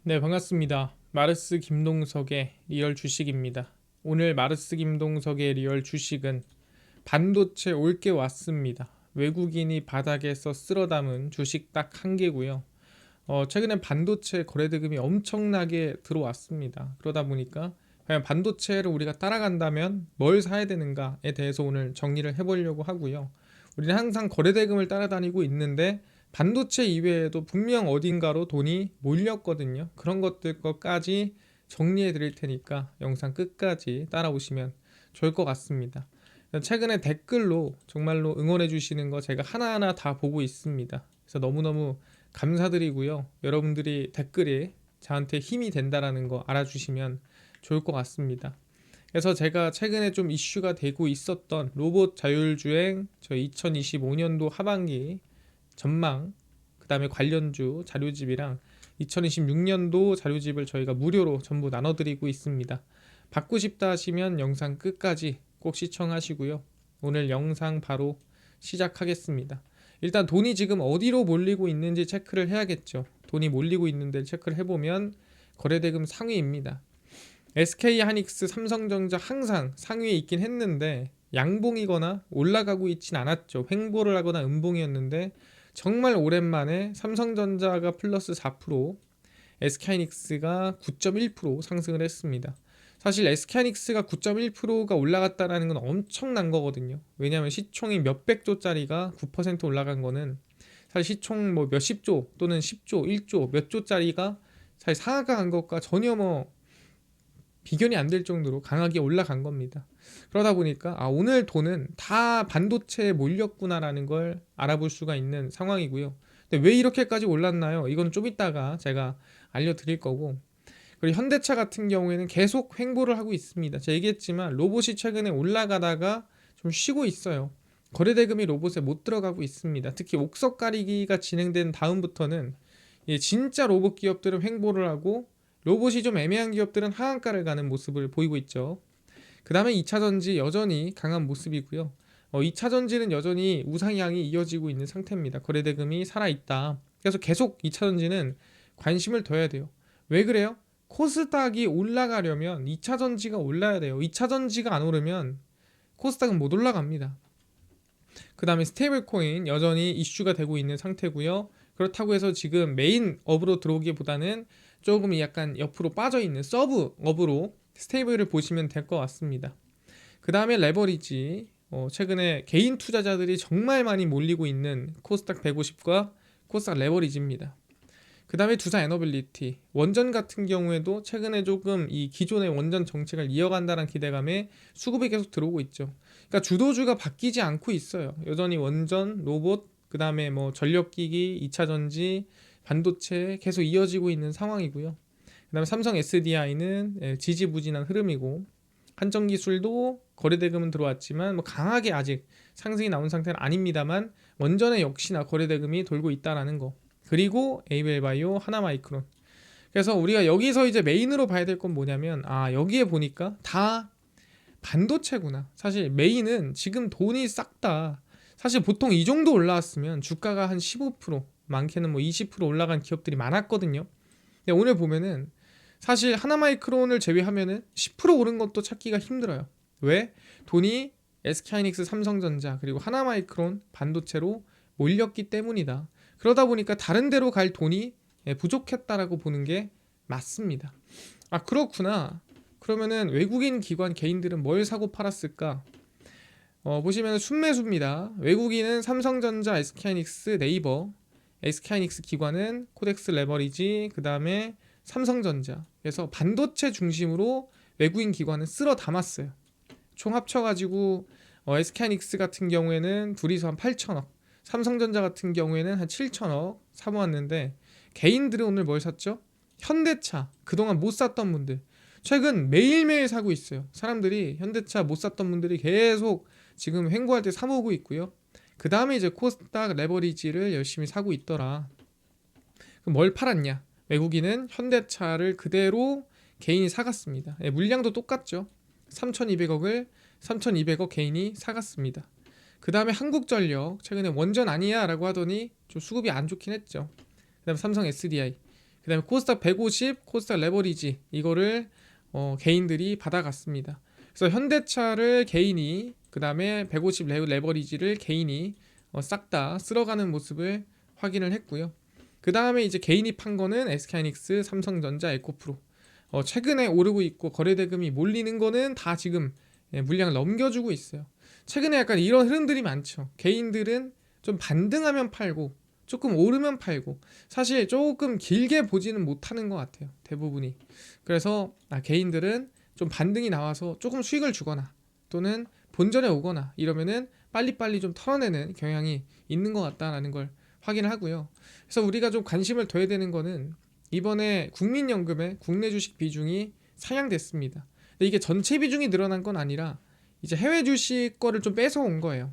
네, 반갑습니다. 마르스 김동석의 리얼 주식입니다. 오늘 마르스 김동석의 리얼 주식은 반도체 올게 왔습니다. 외국인이 바닥에서 쓸어 담은 주식 딱 한 개고요. 최근에 반도체 거래대금이 엄청나게 들어왔습니다. 그러다 보니까 과연 반도체를 우리가 따라간다면 뭘 사야 되는가에 대해서 오늘 정리를 해보려고 하고요. 우리는 항상 거래대금을 따라다니고 있는데 반도체 이외에도 분명 어딘가로 돈이 몰렸거든요. 그런 것들까지 정리해 드릴 테니까 영상 끝까지 따라오시면 좋을 것 같습니다. 최근에 댓글로 정말로 응원해 주시는 거 제가 하나하나 다 보고 있습니다. 그래서 너무너무 감사드리고요. 여러분들이 댓글이 저한테 힘이 된다라는 거 알아주시면 좋을 것 같습니다. 그래서 제가 최근에 좀 이슈가 되고 있었던 로봇 자율주행 저 2025년도 하반기 전망, 그 다음에 관련주 자료집이랑 2026년도 자료집을 저희가 무료로 전부 나눠드리고 있습니다. 받고 싶다 하시면 영상 끝까지 꼭 시청하시고요. 오늘 영상 바로 시작하겠습니다. 일단 돈이 지금 어디로 몰리고 있는지 체크를 해야겠죠. 돈이 몰리고 있는데 체크를 해보면 거래대금 상위입니다. SK하이닉스, 삼성전자 항상 상위에 있긴 했는데 양봉이거나 올라가고 있진 않았죠. 횡보를 하거나 음봉이었는데 정말 오랜만에 삼성전자가 플러스 4%, SK하이닉스가 9.1% 상승을 했습니다. 사실 SK하이닉스가 9.1%가 올라갔다라는 건 엄청난 거거든요. 왜냐하면 시총이 몇백 조짜리가 9% 올라간 거는 사실 시총 뭐 몇십 조 또는 10조, 1조, 몇 조짜리가 사실 상하가 간 것과 전혀 뭐 비견이 안 될 정도로 강하게 올라간 겁니다. 그러다 보니까 오늘 돈은 다 반도체에 몰렸구나라는 걸 알아볼 수가 있는 상황이고요. 근데 왜 이렇게까지 올랐나요? 이건 좀 이따가 제가 알려드릴 거고, 그리고 현대차 같은 경우에는 계속 횡보를 하고 있습니다. 제가 얘기했지만 로봇이 최근에 올라가다가 좀 쉬고 있어요. 거래대금이 로봇에 못 들어가고 있습니다. 특히 옥석 가리기가 진행된 다음부터는 진짜 로봇 기업들은 횡보를 하고 로봇이 좀 애매한 기업들은 하한가를 가는 모습을 보이고 있죠. 그 다음에 2차전지 여전히 강한 모습이고요. 2차전지는 여전히 우상향이 이어지고 있는 상태입니다. 거래대금이 살아있다. 그래서 계속 2차전지는 관심을 둬야 돼요. 왜 그래요? 코스닥이 올라가려면 2차전지가 올라야 돼요. 2차전지가 안 오르면 코스닥은 못 올라갑니다. 그 다음에 스테이블 코인 여전히 이슈가 되고 있는 상태고요. 그렇다고 해서 지금 메인 업으로 들어오기보다는 조금 약간 옆으로 빠져 있는 서브 업으로 스테이블을 보시면 될 것 같습니다. 그 다음에 레버리지, 최근에 개인 투자자들이 정말 많이 몰리고 있는 코스닥 150과 코스닥 레버리지입니다. 그 다음에 두산 에너빌리티, 원전 같은 경우에도 최근에 조금 이 기존의 원전 정책을 이어간다는 기대감에 수급이 계속 들어오고 있죠. 그러니까 주도주가 바뀌지 않고 있어요. 여전히 원전, 로봇, 그 다음에 뭐 전력기기, 2차전지, 반도체 계속 이어지고 있는 상황이고요. 그 다음에 삼성 SDI는 지지부진한 흐름이고, 한정기술도 거래대금은 들어왔지만 뭐 강하게 아직 상승이 나온 상태는 아닙니다만 원전에 역시나 거래대금이 돌고 있다라는 거. 그리고 에이벨바이오, 하나마이크론. 그래서 우리가 여기서 이제 메인으로 봐야 될 건 뭐냐면 여기에 보니까 다 반도체구나. 사실 메인은 지금 돈이 싹 다 사실 보통 이 정도 올라왔으면 주가가 한 15%, 많게는 뭐 20% 올라간 기업들이 많았거든요. 근데 오늘 보면은 사실 하나마이크론을 제외하면은 10% 오른 것도 찾기가 힘들어요. 왜? 돈이 SK하이닉스, 삼성전자 그리고 하나마이크론 반도체로 몰렸기 때문이다. 그러다 보니까 다른 데로 갈 돈이 부족했다라고 보는 게 맞습니다. 그렇구나. 그러면은 외국인 기관 개인들은 뭘 사고 팔았을까? 보시면 순매수입니다. 외국인은 삼성전자, SK하이닉스, 네이버, SK하이닉스 기관은 코덱스 레버리지, 그 다음에 삼성전자. 그래서 반도체 중심으로 외국인 기관은 쓸어 담았어요. 총 합쳐가지고 SK하이닉스 같은 경우에는 둘이서 한 8천억, 삼성전자 같은 경우에는 한 7천억 사모았는데 개인들은 오늘 뭘 샀죠? 현대차, 그동안 못 샀던 분들 최근 매일매일 사고 있어요. 사람들이 현대차 못 샀던 분들이 계속 지금 횡보할 때 사모으고 있고요. 그 다음에 이제 코스닥 레버리지를 열심히 사고 있더라. 그럼 뭘 팔았냐? 외국인은 현대차를 그대로 개인이 사갔습니다. 물량도 똑같죠. 3,200억을 3,200억 개인이 사갔습니다. 그 다음에 한국전력 최근에 원전 아니야 라고 하더니 좀 수급이 안 좋긴 했죠. 그 다음에 삼성 SDI, 그 그다음에 코스닥 150, 코스닥 레버리지 이거를 개인들이 받아갔습니다. 그래서 현대차를 개인이, 그다음에 150 레버리지를 개인이 싹 다 쓸어가는 모습을 확인을 했고요. 그다음에 이제 개인이 판 거는 SK하이닉스, 삼성전자, 에코프로. 최근에 오르고 있고 거래대금이 몰리는 거는 다 지금 물량을 넘겨주고 있어요. 최근에 약간 이런 흐름들이 많죠. 개인들은 좀 반등하면 팔고 조금 오르면 팔고, 사실 조금 길게 보지는 못하는 것 같아요, 대부분이. 그래서 개인들은 좀 반등이 나와서 조금 수익을 주거나 또는 본전에 오거나 이러면은 빨리빨리 좀 털어내는 경향이 있는 것 같다라는 걸 확인을 하고요. 그래서 우리가 좀 관심을 둬야 되는 거는 이번에 국민연금의 국내 주식 비중이 상향됐습니다. 근데 이게 전체 비중이 늘어난 건 아니라 이제 해외 주식 거를 좀 뺏어온 거예요.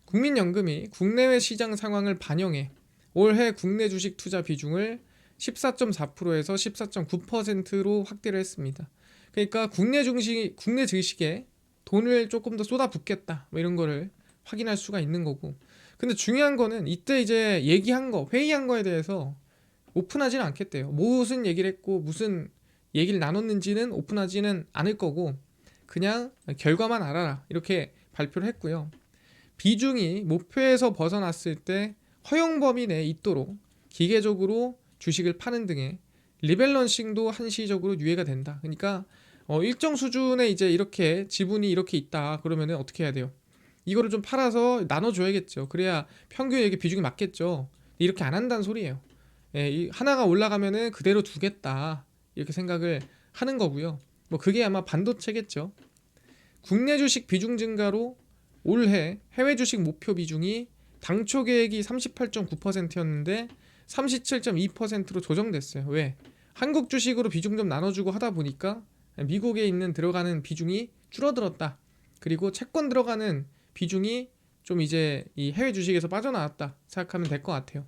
국민연금이 국내외 시장 상황을 반영해 올해 국내 주식 투자 비중을 14.4%에서 14.9%로 확대를 했습니다. 그러니까 국내 주식에 돈을 조금 더 쏟아붓겠다, 뭐 이런 거를 확인할 수가 있는 거고. 근데 중요한 거는 이때 이제 얘기한 거, 회의한 거에 대해서 오픈하지는 않겠대요. 무슨 얘기를 했고 무슨 얘기를 나눴는지는 오픈하지는 않을 거고, 그냥 결과만 알아라 이렇게 발표를 했고요. 비중이 목표에서 벗어났을 때 허용 범위 내에 있도록 기계적으로 주식을 파는 등의 리밸런싱도 한시적으로 유예가 된다. 그러니까 일정 수준의 이제 이렇게 지분이 이렇게 있다 그러면은 어떻게 해야 돼요? 이거를 좀 팔아서 나눠줘야겠죠. 그래야 평균에 이게 비중이 맞겠죠. 이렇게 안 한다는 소리예요. 하나가 올라가면은 그대로 두겠다 이렇게 생각을 하는 거고요. 뭐 그게 아마 반도체겠죠. 국내 주식 비중 증가로 올해 해외 주식 목표 비중이 당초 계획이 38.9%였는데 37.2%로 조정됐어요. 왜? 한국 주식으로 비중 좀 나눠주고 하다 보니까 미국에 있는 들어가는 비중이 줄어들었다. 그리고 채권 들어가는 비중이 좀 이제 이 해외 주식에서 빠져나왔다 생각하면 될 것 같아요.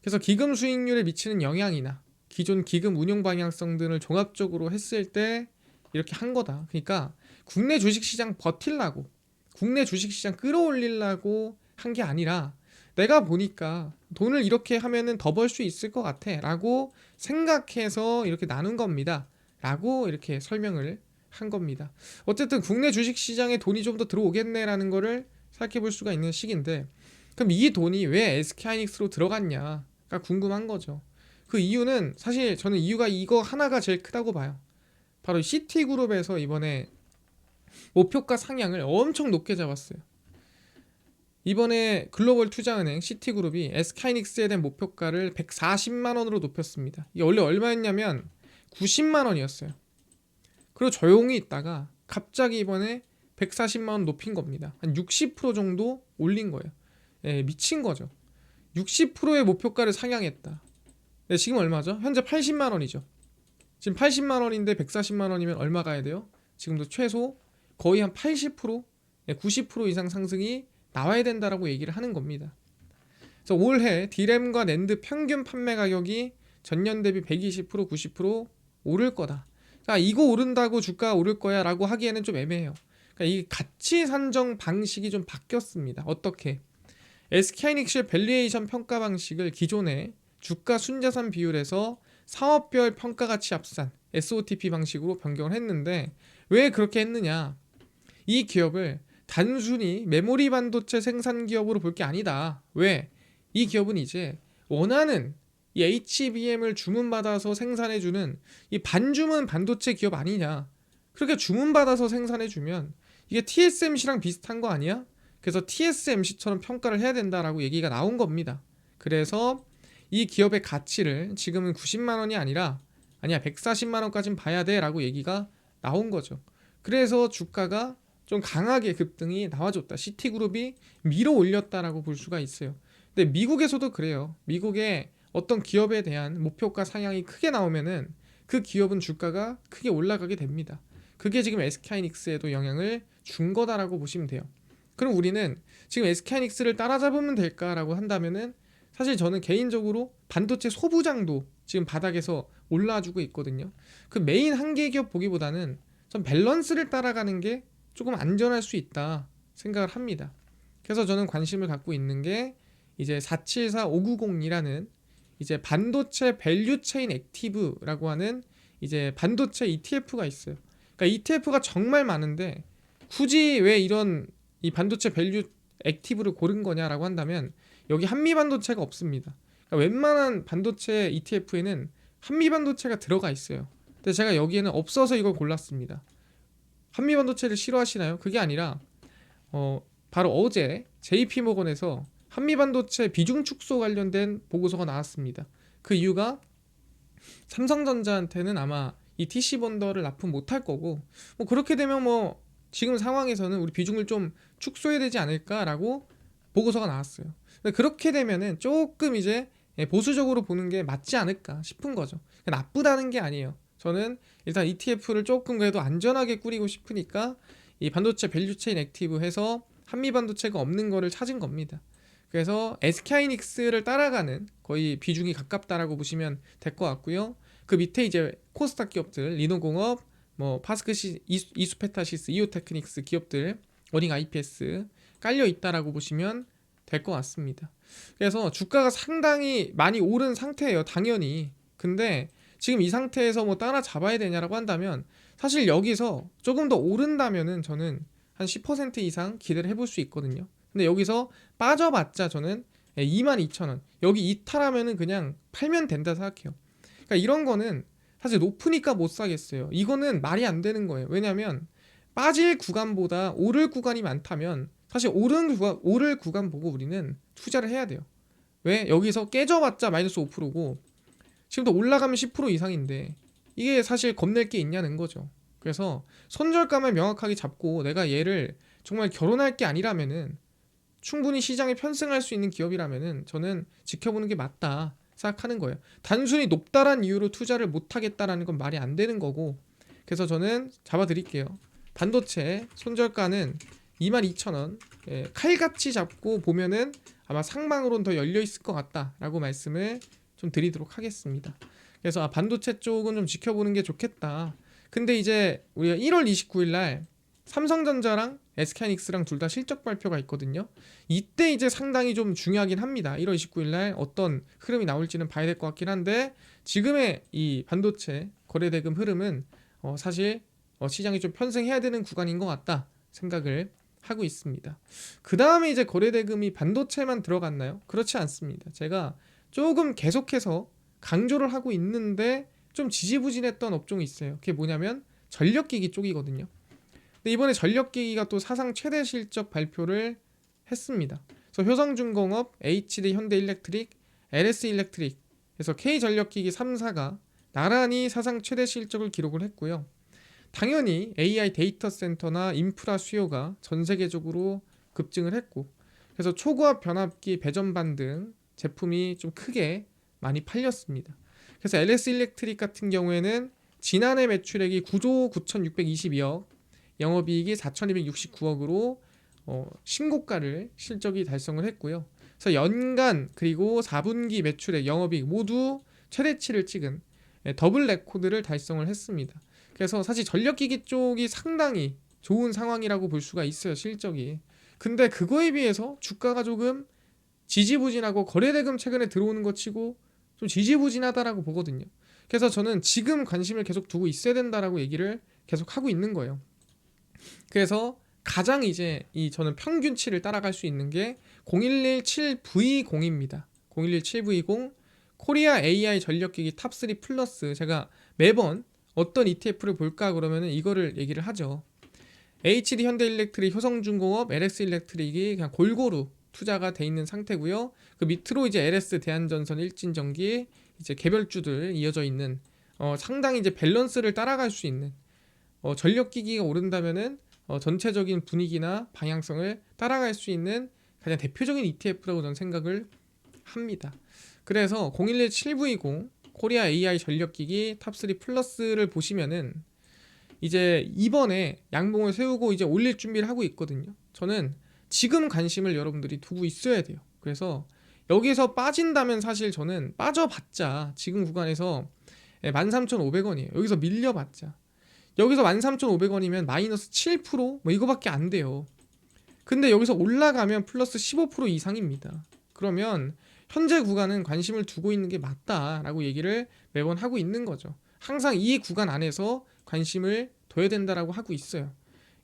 그래서 기금 수익률에 미치는 영향이나 기존 기금 운용 방향성 등을 종합적으로 했을 때 이렇게 한 거다. 그러니까 국내 주식시장 버틸라고, 국내 주식시장 끌어올리려고 한 게 아니라 내가 보니까 돈을 이렇게 하면은 더 벌 수 있을 것 같아 라고 생각해서 이렇게 나눈 겁니다 라고 이렇게 설명을 한 겁니다. 어쨌든 국내 주식시장에 돈이 좀 더 들어오겠네 라는 거를 생각해 볼 수가 있는 시기인데, 그럼 이 돈이 왜 SK하이닉스로 들어갔냐가 궁금한 거죠. 그 이유는 사실 저는 이유가 이거 하나가 제일 크다고 봐요. 바로 시티그룹에서 이번에 목표가 상향을 엄청 높게 잡았어요. 이번에 글로벌 투자은행 시티그룹이 SK하이닉스에 대한 목표가를 140만 원으로 높였습니다. 이게 원래 얼마였냐면 90만 원이었어요. 그리고 조용히 있다가 갑자기 이번에 140만 원 높인 겁니다. 한 60% 정도 올린 거예요. 미친 거죠. 60%의 목표가를 상향했다. 지금 얼마죠? 현재 80만 원이죠. 지금 80만 원인데 140만 원이면 얼마 가야 돼요? 지금도 최소 거의 한 80%, 90% 이상 상승이 나와야 된다라고 얘기를 하는 겁니다. 그래서 올해 디램과 낸드 평균 판매 가격이 전년 대비 120%, 90% 오를 거다. 그러니까 이거 오른다고 주가 오를 거야 라고 하기에는 좀 애매해요. 그러니까 이 가치 산정 방식이 좀 바뀌었습니다. 어떻게? SK하이닉스의 밸류에이션 평가 방식을 기존의 주가 순자산 비율에서 사업별 평가가치 합산 SOTP 방식으로 변경을 했는데, 왜 그렇게 했느냐? 이 기업을 단순히 메모리 반도체 생산 기업으로 볼 게 아니다. 왜? 이 기업은 이제 원하는 이 HBM을 주문받아서 생산해주는 이 반주문 반도체 기업 아니냐. 그렇게 주문받아서 생산해주면 이게 TSMC랑 비슷한 거 아니야? 그래서 TSMC처럼 평가를 해야 된다라고 얘기가 나온 겁니다. 그래서 이 기업의 가치를 지금은 90만 원이 아니라 140만 원까지는 봐야 돼 라고 얘기가 나온 거죠. 그래서 주가가 좀 강하게 급등이 나와줬다. 시티그룹이 밀어 올렸다라고 볼 수가 있어요. 근데 미국에서도 그래요. 미국의 어떤 기업에 대한 목표가 상향이 크게 나오면은 그 기업은 주가가 크게 올라가게 됩니다. 그게 지금 SK하이닉스에도 영향을 준 거다라고 보시면 돼요. 그럼 우리는 지금 SK하이닉스를 따라잡으면 될까라고 한다면은 사실 저는 개인적으로 반도체 소부장도 지금 바닥에서 올라와주고 있거든요. 그 메인 한 개 기업 보기보다는 좀 밸런스를 따라가는 게 조금 안전할 수 있다 생각을 합니다. 그래서 저는 관심을 갖고 있는 게 이제 474590이라는 이제 반도체 밸류 체인 액티브라고 하는 이제 반도체 ETF가 있어요. 그러니까 ETF가 정말 많은데 굳이 왜 이런 이 반도체 밸류 액티브를 고른 거냐라고 한다면 여기 한미 반도체가 없습니다. 그러니까 웬만한 반도체 ETF에는 한미 반도체가 들어가 있어요. 근데 제가 여기에는 없어서 이걸 골랐습니다. 한미 반도체를 싫어하시나요? 그게 아니라 바로 어제 JP모건에서 한미 반도체 비중 축소 관련된 보고서가 나왔습니다. 그 이유가 삼성전자한테는 아마 이 TC 번더를 납품 못할 거고 뭐 그렇게 되면 뭐 지금 상황에서는 우리 비중을 좀 축소해야 되지 않을까라고 보고서가 나왔어요. 근데 그렇게 되면은 조금 이제 보수적으로 보는 게 맞지 않을까 싶은 거죠. 나쁘다는 게 아니에요. 저는 일단 ETF를 조금 그래도 안전하게 꾸리고 싶으니까 이 반도체 밸류체인 액티브 해서 한미 반도체가 없는 거를 찾은 겁니다. 그래서 SK하이닉스를 따라가는 거의 비중이 가깝다라고 보시면 될 것 같고요. 그 밑에 이제 코스닥 기업들 리노공업, 뭐 파스크시, 이수페타시스, 이오테크닉스 기업들, 워닝 IPS 깔려 있다라고 보시면 될 것 같습니다. 그래서 주가가 상당히 많이 오른 상태예요, 당연히. 근데 지금 이 상태에서 뭐 따라잡아야 되냐라고 한다면 사실 여기서 조금 더 오른다면은 저는 한 10% 이상 기대를 해볼 수 있거든요. 근데 여기서 빠져봤자 저는 22,000원 여기 이탈하면은 그냥 팔면 된다 생각해요. 그러니까 이런 거는 사실 높으니까 못 사겠어요. 이거는 말이 안 되는 거예요. 왜냐면 빠질 구간보다 오를 구간이 많다면 사실 오를 구간 보고 우리는 투자를 해야 돼요. 왜? 여기서 깨져봤자 마이너스 5%고 지금도 올라가면 10% 이상인데 이게 사실 겁낼 게 있냐는 거죠. 그래서 손절감을 명확하게 잡고 내가 얘를 정말 결혼할 게 아니라면은 충분히 시장에 편승할 수 있는 기업이라면은 저는 지켜보는 게 맞다 생각하는 거예요. 단순히 높다란 이유로 투자를 못 하겠다라는 건 말이 안 되는 거고, 그래서 저는 잡아드릴게요. 반도체 손절가는 22,000원, 칼같이 잡고 보면은 아마 상방으로는 더 열려 있을 것 같다라고 말씀을 좀 드리도록 하겠습니다. 그래서 반도체 쪽은 좀 지켜보는 게 좋겠다. 근데 이제 우리가 1월 29일 날 삼성전자랑 SK하이닉스랑 둘 다 실적 발표가 있거든요. 이때 이제 상당히 좀 중요하긴 합니다. 1월 29일 날 어떤 흐름이 나올지는 봐야 될 것 같긴 한데 지금의 이 반도체 거래대금 흐름은 사실 시장이 좀 편승해야 되는 구간인 것 같다 생각을 하고 있습니다. 그 다음에 이제 거래대금이 반도체만 들어갔나요? 그렇지 않습니다. 제가 조금 계속해서 강조를 하고 있는데 좀 지지부진했던 업종이 있어요. 그게 뭐냐면 전력기기 쪽이거든요. 근데 이번에 전력기기가 또 사상 최대 실적 발표를 했습니다. 그래서 효성중공업, HD 현대일렉트릭, LS일렉트릭, 그래서 K전력기기 3사가 나란히 사상 최대 실적을 기록을 했고요. 당연히 AI 데이터 센터나 인프라 수요가 전 세계적으로 급증을 했고, 그래서 초고압 변압기 배전반 등 제품이 좀 크게 많이 팔렸습니다. 그래서 LS일렉트릭 같은 경우에는 지난해 매출액이 9조 9,622억, 영업이익이 4,269억으로 신고가를 실적이 달성을 했고요. 그래서 연간 그리고 4분기 매출액, 영업이익 모두 최대치를 찍은 더블 레코드를 달성을 했습니다. 그래서 사실 전력기기 쪽이 상당히 좋은 상황이라고 볼 수가 있어요, 실적이. 근데 그거에 비해서 주가가 조금 지지부진하고 거래대금 최근에 들어오는 것 치고 좀 지지부진하다라고 보거든요. 그래서 저는 지금 관심을 계속 두고 있어야 된다라고 얘기를 계속 하고 있는 거예요. 그래서 가장 이제 저는 평균치를 따라갈 수 있는 게 0117V0입니다. 0117V0 코리아 AI 전력기기 탑3 플러스. 제가 매번 어떤 ETF를 볼까 그러면은 이거를 얘기를 하죠. HD 현대일렉트릭, 효성중공업, LS일렉트릭이 그냥 골고루 투자가 돼 있는 상태고요. 그 밑으로 이제 LS 대한전선, 일진전기 이제 개별주들 이어져 있는 상당히 이제 밸런스를 따라갈 수 있는 전력기기가 오른다면은 전체적인 분위기나 방향성을 따라갈 수 있는 가장 대표적인 ETF라고 저는 생각을 합니다. 그래서 0117V0 코리아 AI 전력기기 탑3 플러스를 보시면은 이제 이번에 양봉을 세우고 이제 올릴 준비를 하고 있거든요. 저는 지금 관심을 여러분들이 두고 있어야 돼요. 그래서 여기서 빠진다면 사실 저는 빠져봤자 지금 구간에서 13,500원이에요. 여기서 밀려봤자 여기서 13,500원이면 마이너스 7%뭐 이거밖에 안 돼요. 근데 여기서 올라가면 플러스 15% 이상입니다. 그러면 현재 구간은 관심을 두고 있는 게 맞다라고 얘기를 매번 하고 있는 거죠. 항상 이 구간 안에서 관심을 둬야 된다라고 하고 있어요.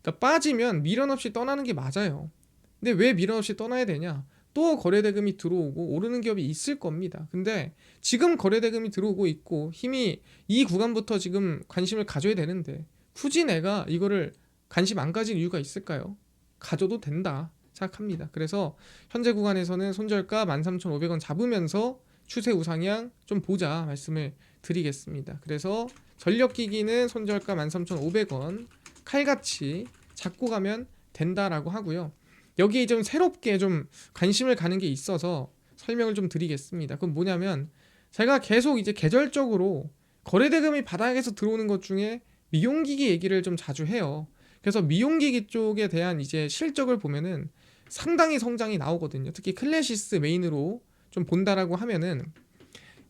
그러니까 빠지면 미련 없이 떠나는 게 맞아요. 근데 왜 미련 없이 떠나야 되냐? 또 거래대금이 들어오고 오르는 기업이 있을 겁니다. 근데 지금 거래대금이 들어오고 있고 힘이 이 구간부터 지금 관심을 가져야 되는데 굳이 내가 이거를 관심 안 가질 이유가 있을까요? 가져도 된다 생각합니다. 그래서 현재 구간에서는 손절가 13,500원 잡으면서 추세 우상향 좀 보자 말씀을 드리겠습니다. 그래서 전력기기는 손절가 13,500원 칼같이 잡고 가면 된다라고 하고요. 여기에 좀 새롭게 좀 관심을 가는 게 있어서 설명을 좀 드리겠습니다. 그럼 뭐냐면 제가 계속 이제 계절적으로 거래대금이 바닥에서 들어오는 것 중에 미용기기 얘기를 좀 자주 해요. 그래서 미용기기 쪽에 대한 이제 실적을 보면은 상당히 성장이 나오거든요. 특히 클래시스 메인으로 좀 본다라고 하면은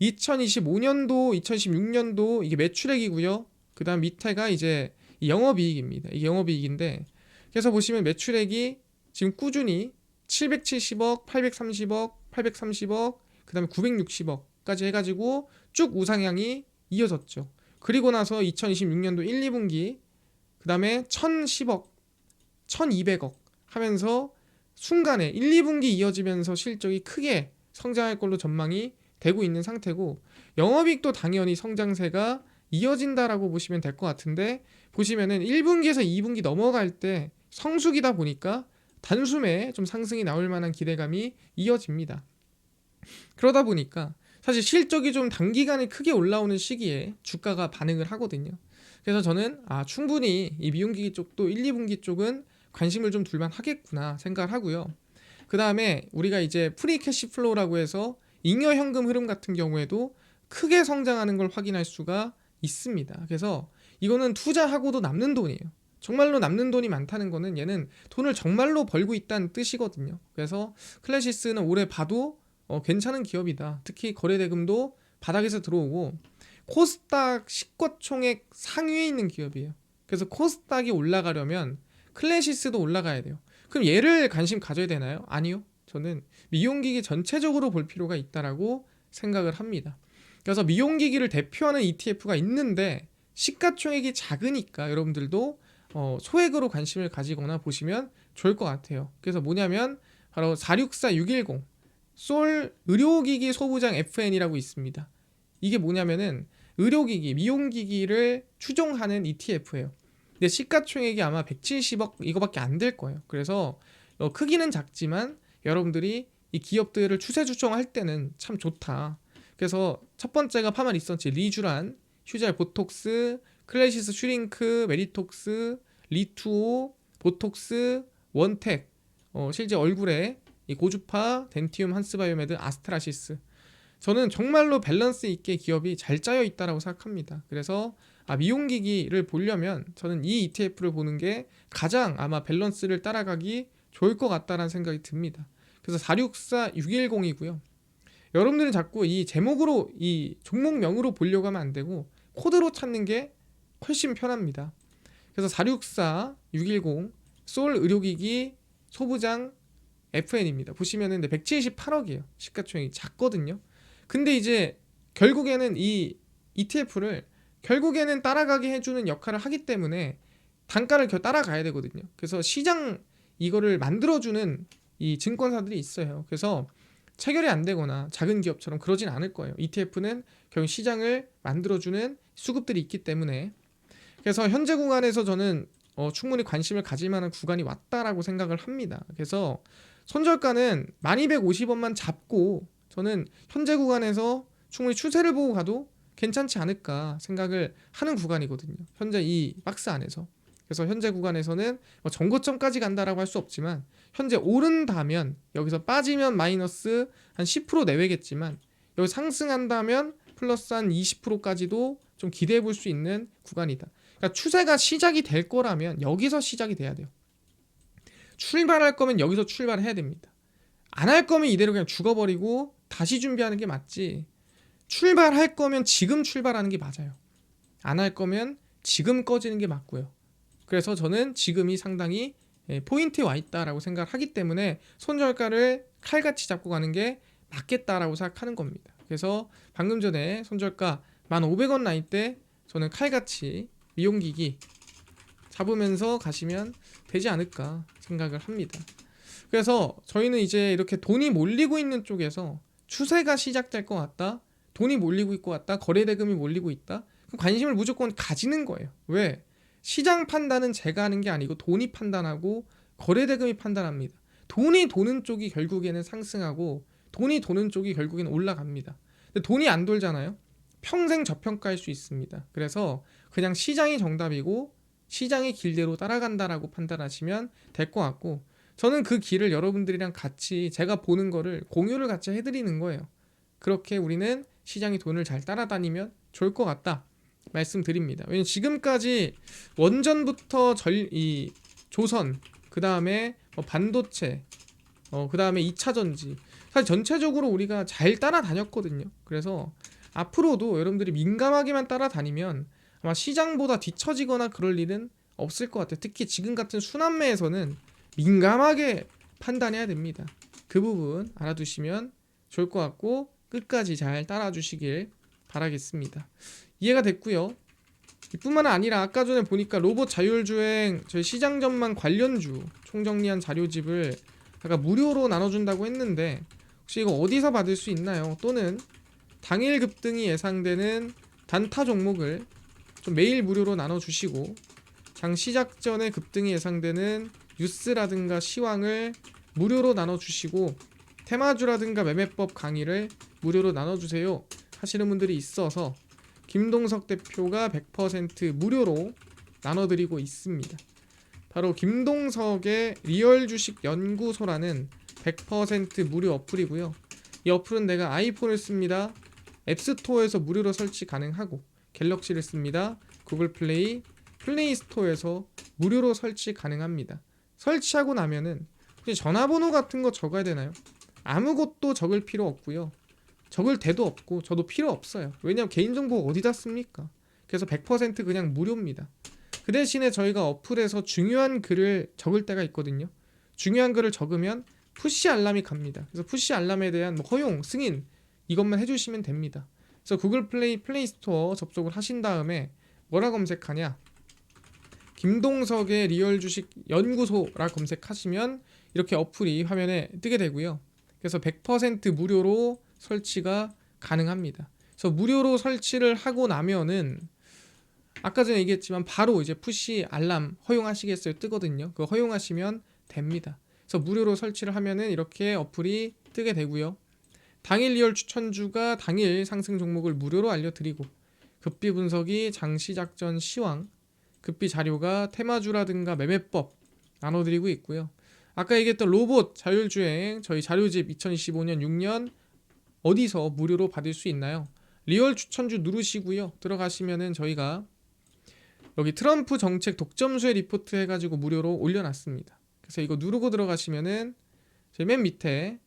2025년도, 2016년도 이게 매출액이고요. 그다음 밑에가 이제 영업이익입니다. 이게 영업이익인데 그래서 보시면 매출액이 지금 꾸준히 770억, 830억, 830억, 그다음에 960억까지 해가지고 쭉 우상향이 이어졌죠. 그리고 나서 2026년도 1, 2분기 그다음에 1010억, 1200억 하면서 순간에 1, 2분기 이어지면서 실적이 크게 성장할 걸로 전망이 되고 있는 상태고 영업이익도 당연히 성장세가 이어진다라고 보시면 될 것 같은데 보시면은 1분기에서 2분기 넘어갈 때 성수기다 보니까 단숨에 좀 상승이 나올 만한 기대감이 이어집니다. 그러다 보니까 사실 실적이 좀 단기간에 크게 올라오는 시기에 주가가 반응을 하거든요. 그래서 저는 충분히 이 미용기기 쪽도 1, 2분기 쪽은 관심을 좀 둘만 하겠구나 생각을 하고요. 그 다음에 우리가 이제 프리 캐시 플로우라고 해서 잉여 현금 흐름 같은 경우에도 크게 성장하는 걸 확인할 수가 있습니다. 그래서 이거는 투자하고도 남는 돈이에요. 정말로 남는 돈이 많다는 거는 얘는 돈을 정말로 벌고 있다는 뜻이거든요. 그래서 클래시스는 올해 봐도 괜찮은 기업이다. 특히 거래대금도 바닥에서 들어오고 코스닥 시가총액 상위에 있는 기업이에요. 그래서 코스닥이 올라가려면 클래시스도 올라가야 돼요. 그럼 얘를 관심 가져야 되나요? 아니요. 저는 미용기기 전체적으로 볼 필요가 있다라고 생각을 합니다. 그래서 미용기기를 대표하는 ETF가 있는데 시가총액이 작으니까 여러분들도 소액으로 관심을 가지거나 보시면 좋을 것 같아요. 그래서 뭐냐면 바로 464610 솔 의료기기 소부장 FN이라고 있습니다. 이게 뭐냐면은 의료기기, 미용기기를 추종하는 ETF예요. 근데 시가총액이 아마 170억 이거밖에 안 될 거예요. 그래서 크기는 작지만 여러분들이 이 기업들을 추세 추종할 때는 참 좋다. 그래서 첫 번째가 파마 리서치, 리쥬란, 휴젤 보톡스, 클래시스 슈링크, 메디톡스, 리투오, 보톡스, 원텍, 실제 얼굴에 이 고주파, 덴티움, 한스바이오메드, 아스트라시스. 저는 정말로 밸런스 있게 기업이 잘 짜여 있다라고 생각합니다. 그래서 미용기기를 보려면 저는 이 ETF를 보는 게 가장 아마 밸런스를 따라가기 좋을 것 같다라는 생각이 듭니다. 그래서 464610이고요. 여러분들은 자꾸 이 제목으로 이 종목명으로 보려고 하면 안 되고 코드로 찾는 게 훨씬 편합니다. 그래서 464610 솔 의료기기 소부장 FN입니다. 보시면은 178억이에요. 시가총액이 작거든요. 근데 이제 결국에는 이 ETF를 결국에는 따라가게 해주는 역할을 하기 때문에 단가를 따라가야 되거든요. 그래서 시장 이거를 만들어주는 이 증권사들이 있어요. 그래서 체결이 안 되거나 작은 기업처럼 그러진 않을 거예요. ETF는 결국 시장을 만들어주는 수급들이 있기 때문에 그래서 현재 구간에서 저는 충분히 관심을 가질 만한 구간이 왔다라고 생각을 합니다. 그래서 손절가는 1250원만 잡고 저는 현재 구간에서 충분히 추세를 보고 가도 괜찮지 않을까 생각을 하는 구간이거든요. 현재 이 박스 안에서. 그래서 현재 구간에서는 전고점까지 간다라고 할 수 없지만 현재 오른다면 여기서 빠지면 마이너스 한 10% 내외겠지만 여기 상승한다면 플러스 한 20%까지도 좀 기대해 볼 수 있는 구간이다. 그러니까 추세가 시작이 될 거라면 여기서 시작이 돼야 돼요. 출발할 거면 여기서 출발해야 됩니다. 안 할 거면 이대로 그냥 죽어버리고 다시 준비하는 게 맞지. 출발할 거면 지금 출발하는 게 맞아요. 안 할 거면 지금 꺼지는 게 맞고요. 그래서 저는 지금이 상당히 포인트에 와 있다라고 생각을 하기 때문에 손절가를 칼같이 잡고 가는 게 맞겠다라고 생각하는 겁니다. 그래서 방금 전에 손절가 1,500원 라인 때 저는 칼같이 미용기기 잡으면서 가시면 되지 않을까 생각을 합니다. 그래서 저희는 이제 이렇게 돈이 몰리고 있는 쪽에서 추세가 시작될 것 같다, 돈이 몰리고 있을 것 같다, 거래대금이 몰리고 있다, 그럼 관심을 무조건 가지는 거예요. 왜? 시장 판단은 제가 하는 게 아니고 돈이 판단하고 거래대금이 판단합니다. 돈이 도는 쪽이 결국에는 상승하고 돈이 도는 쪽이 결국에는 올라갑니다. 근데 돈이 안 돌잖아요. 평생 저평가할 수 있습니다. 그래서 그냥 시장이 정답이고 시장의 길대로 따라간다라고 판단하시면 될 것 같고, 저는 그 길을 여러분들이랑 같이 제가 보는 거를 공유를 같이 해드리는 거예요. 그렇게 우리는 시장이 돈을 잘 따라다니면 좋을 것 같다 말씀드립니다. 왜냐면 지금까지 원전부터 이 조선, 그 다음에 반도체, 그 다음에 2차전지, 사실 전체적으로 우리가 잘 따라다녔거든요. 그래서 앞으로도 여러분들이 민감하게만 따라다니면 아마 시장보다 뒤처지거나 그럴 일은 없을 것 같아요. 특히 지금 같은 순환매에서는 민감하게 판단해야 됩니다. 그 부분 알아두시면 좋을 것 같고 끝까지 잘 따라주시길 바라겠습니다. 이해가 됐고요. 이뿐만 아니라 아까 전에 보니까 로봇 자율주행 저희 시장 전망 관련주 총정리한 자료집을 아까 무료로 나눠준다고 했는데 혹시 이거 어디서 받을 수 있나요? 또는 당일 급등이 예상되는 단타 종목을 좀 매일 무료로 나눠주시고 장 시작 전에 급등이 예상되는 뉴스라든가 시황을 무료로 나눠주시고 테마주라든가 매매법 강의를 무료로 나눠주세요 하시는 분들이 있어서 김동석 대표가 100% 무료로 나눠드리고 있습니다. 바로 김동석의 리얼 주식 연구소라는 100% 무료 어플이고요. 이 어플은 내가 아이폰을 씁니다. 앱스토어에서 무료로 설치 가능하고, 갤럭시를 씁니다. 구글 플레이, 플레이 스토어에서 무료로 설치 가능합니다. 설치하고 나면은 혹시 전화번호 같은 거 적어야 되나요? 아무것도 적을 필요 없고요. 적을 데도 없고 저도 필요 없어요. 왜냐면 개인정보 어디다 씁니까? 그래서 100% 그냥 무료입니다. 그 대신에 저희가 어플에서 중요한 글을 적을 때가 있거든요. 중요한 글을 적으면 푸시 알람이 갑니다. 그래서 푸시 알람에 대한 허용, 승인 이것만 해주시면 됩니다. 그래서 구글 플레이, 플레이 스토어 접속을 하신 다음에 뭐라 검색하냐? 김동석의 리얼 주식 연구소라 검색하시면 이렇게 어플이 화면에 뜨게 되고요. 그래서 100% 무료로 설치가 가능합니다. 그래서 무료로 설치를 하고 나면은 아까 전에 얘기했지만 바로 이제 푸시 알람 허용하시겠어요 뜨거든요. 그거 허용하시면 됩니다. 그래서 무료로 설치를 하면은 이렇게 어플이 뜨게 되고요. 당일 리얼 추천주가 당일 상승 종목을 무료로 알려드리고, 급비 분석이 장 시작 전 시황, 급비 자료가 테마주라든가 매매법 나눠드리고 있고요. 아까 얘기했던 로봇 자율주행 저희 자료집 2025년 6년 어디서 무료로 받을 수 있나요? 리얼 추천주 누르시고요. 들어가시면은 저희가 여기 트럼프 정책 독점수의 리포트 해가지고 무료로 올려놨습니다. 그래서 이거 누르고 들어가시면은 저희 맨 밑에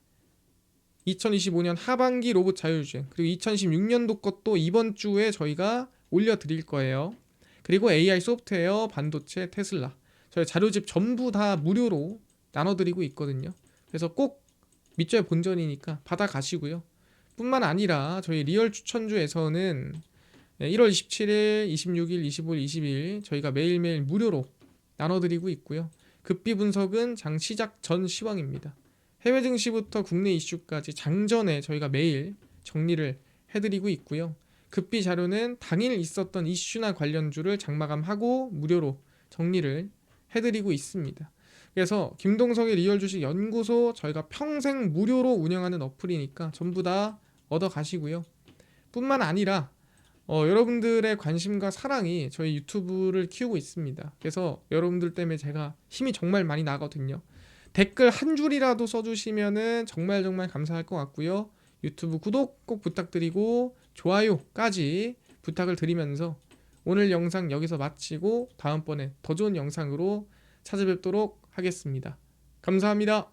2025년 하반기 로봇 자율주행, 그리고 2016년도 것도 이번 주에 저희가 올려드릴 거예요. 그리고 AI 소프트웨어, 반도체, 테슬라 저희 자료집 전부 다 무료로 나눠드리고 있거든요. 그래서 꼭 밑줄 본전이니까 받아가시고요. 뿐만 아니라 저희 리얼 추천주에서는 1월 27일, 26일, 25일, 20일 저희가 매일매일 무료로 나눠드리고 있고요. 급비 분석은 장 시작 전 시황입니다. 해외 증시부터 국내 이슈까지 장전에 저희가 매일 정리를 해드리고 있고요. 급비 자료는 당일 있었던 이슈나 관련주를 장마감하고 무료로 정리를 해드리고 있습니다. 그래서 김동석의 리얼 주식 연구소 저희가 평생 무료로 운영하는 어플이니까 전부 다 얻어 가시고요. 뿐만 아니라 여러분들의 관심과 사랑이 저희 유튜브를 키우고 있습니다. 그래서 여러분들 때문에 제가 힘이 정말 많이 나거든요. 댓글 한 줄이라도 써주시면은 정말 감사할 것 같고요. 유튜브 구독 꼭 부탁드리고 좋아요까지 부탁을 드리면서 오늘 영상 여기서 마치고 다음번에 더 좋은 영상으로 찾아뵙도록 하겠습니다. 감사합니다.